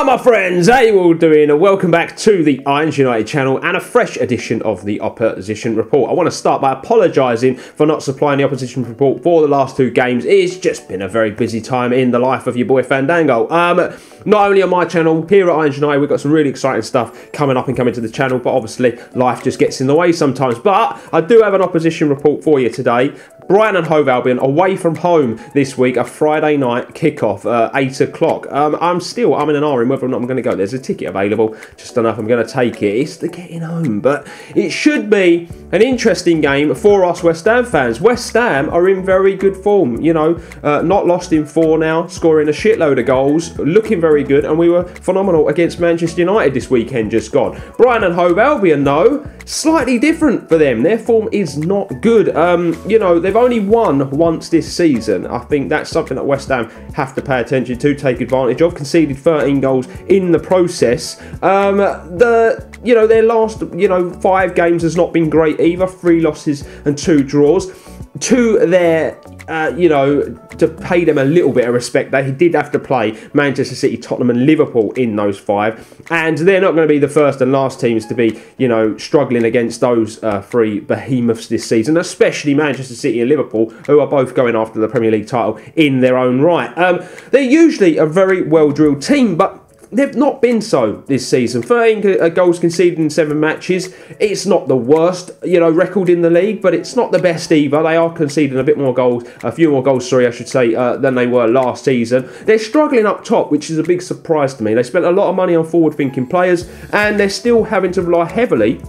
Well, my friends, how you all doing? Welcome back to the Irons United channel and a fresh edition of the Opposition Report. I want to start by apologising for not supplying the Opposition Report for the last two games. It's just been a very busy time in the life of your boy Fandango. Not only on my channel, here at Irons United, we've got some really exciting stuff coming up and coming to the channel, but obviously life just gets in the way sometimes. But I do have an Opposition Report for you today. Brighton and Hove Albion away from home this week, a Friday night kickoff, 8 o'clock. I'm in an R in whether or not I'm going to go. There's a ticket available, just don't know if I'm going to take it. It's the getting home, but it should be an interesting game for us West Ham fans. West Ham are in very good form, you know, not lost in 4 now, scoring a shitload of goals, looking very good, and we were phenomenal against Manchester United this weekend just gone. Brighton and Hove Albion, though, slightly different for them. Their form is not good. You know, they've only won once this season. I think that's something that West Ham have to pay attention to, take advantage of. Conceded 13 goals in the process. Their last 5 games has not been great either. 3 losses and 2 draws. To their to pay them a little bit of respect, they did have to play Manchester City, Tottenham and Liverpool in those 5, and they're not going to be the first and last teams to be, struggling against those 3 behemoths this season, especially Manchester City and Liverpool, who are both going after the Premier League title in their own right. They're usually a very well-drilled team, but they've not been so this season. 13 goals conceded in 7 matches. It's not the worst, record in the league, but it's not the best either. They are conceding a few more goals, I should say, than they were last season. They're struggling up top, which is a big surprise to me. They spent a lot of money on forward-thinking players, and they're still having to rely heavily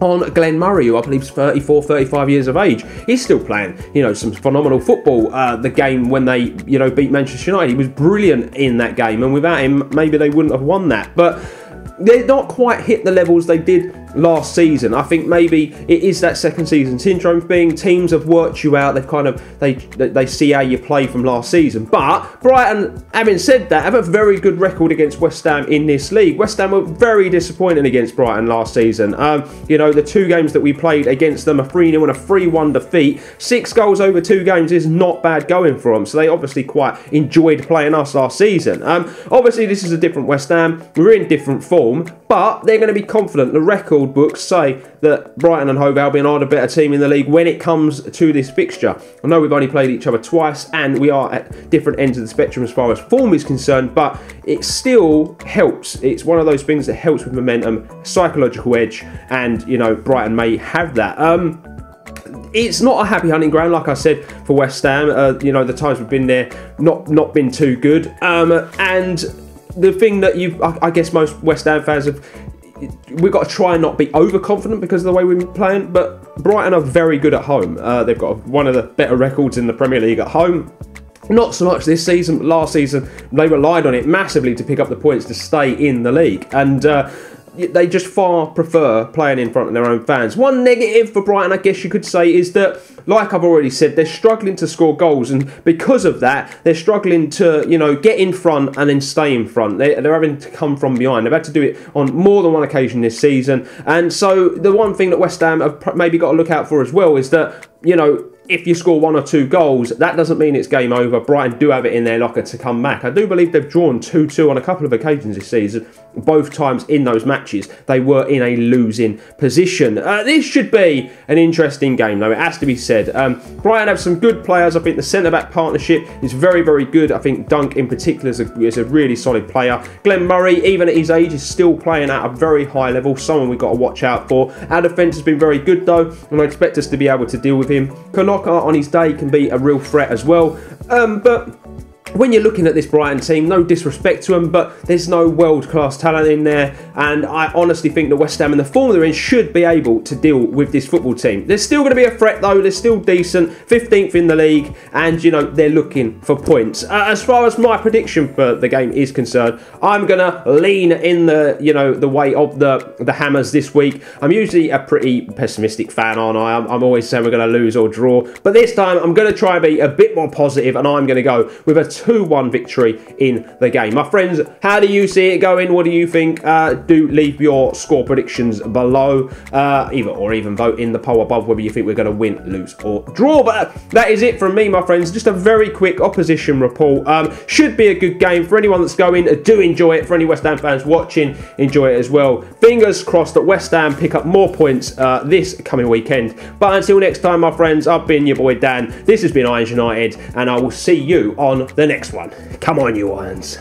on Glenn Murray, who I believe is 34, 35 years of age. He's still playing, some phenomenal football. The game when they, beat Manchester United, he was brilliant in that game, and without him, maybe they wouldn't have won that. But they're not quite hit the levels they did last season. I think maybe it is that second season syndrome thing. Teams have worked you out. They see how you play from last season. But Brighton, having said that, have a very good record against West Ham in this league. West Ham were very disappointing against Brighton last season. The 2 games that we played against them, a 3-0 and a 3-1 defeat. 6 goals over 2 games is not bad going for them. So they obviously quite enjoyed playing us last season. Obviously this is a different West Ham. We're in different form, but they're going to be confident. The record books say that Brighton and Hove Albion are the better team in the league when it comes to this fixture. I know we've only played each other twice and we are at different ends of the spectrum as far as form is concerned, but it still helps. It's one of those things that helps with momentum, psychological edge, and Brighton may have that. It's not a happy hunting ground, like I said, for West Ham. The times we've been there, not been too good. And the thing that I guess most West Ham fans have, we've got to try and not be overconfident because of the way we've been playing, but Brighton are very good at home. They've got one of the better records in the Premier League at home. Not so much this season, but last season they relied on it massively to pick up the points to stay in the league, and they just far prefer playing in front of their own fans. One negative for Brighton, I guess you could say, is that, like I've already said, they're struggling to score goals, and because of that, they're struggling to, get in front and then stay in front. They're having to come from behind. They've had to do it on more than one occasion this season, and so the one thing that West Ham have maybe got to look out for as well is that, if you score 1 or 2 goals, that doesn't mean it's game over. Brighton do have it in their locker to come back. I do believe they've drawn 2-2 on a couple of occasions this season. Both times in those matches, they were in a losing position. This should be an interesting game, though, it has to be said. Brighton have some good players. I think the centre-back partnership is very, very good. I think Dunk, in particular, is a really solid player. Glenn Murray, even at his age, is still playing at a very high level. Someone we've got to watch out for. Our defence has been very good, though, and I expect us to be able to deal with him. Konaka on his day can be a real threat as well, but when you're looking at this Brighton team, no disrespect to them, but there's no world-class talent in there, and I honestly think that West Ham and the form they're in should be able to deal with this football team. There's still going to be a threat, though. They're still decent, 15th in the league, and they're looking for points. As far as my prediction for the game is concerned, I'm going to lean in the way of the Hammers this week. I'm usually a pretty pessimistic fan, aren't I? I'm always saying we're going to lose or draw, but this time I'm going to try and be a bit more positive, and I'm going to go with a 2-1 victory in the game. My friends, how do you see it going? What do you think? Do leave your score predictions below, or even vote in the poll above whether you think we're going to win, lose or draw. But that is it from me, my friends. Just a very quick opposition report. Should be a good game for anyone that's going. Do enjoy it. For any West Ham fans watching, enjoy it as well. Fingers crossed that West Ham pick up more points this coming weekend. But until next time, my friends, I've been your boy Dan. This has been Irons United, and I will see you on the next one. Come on, you Irons.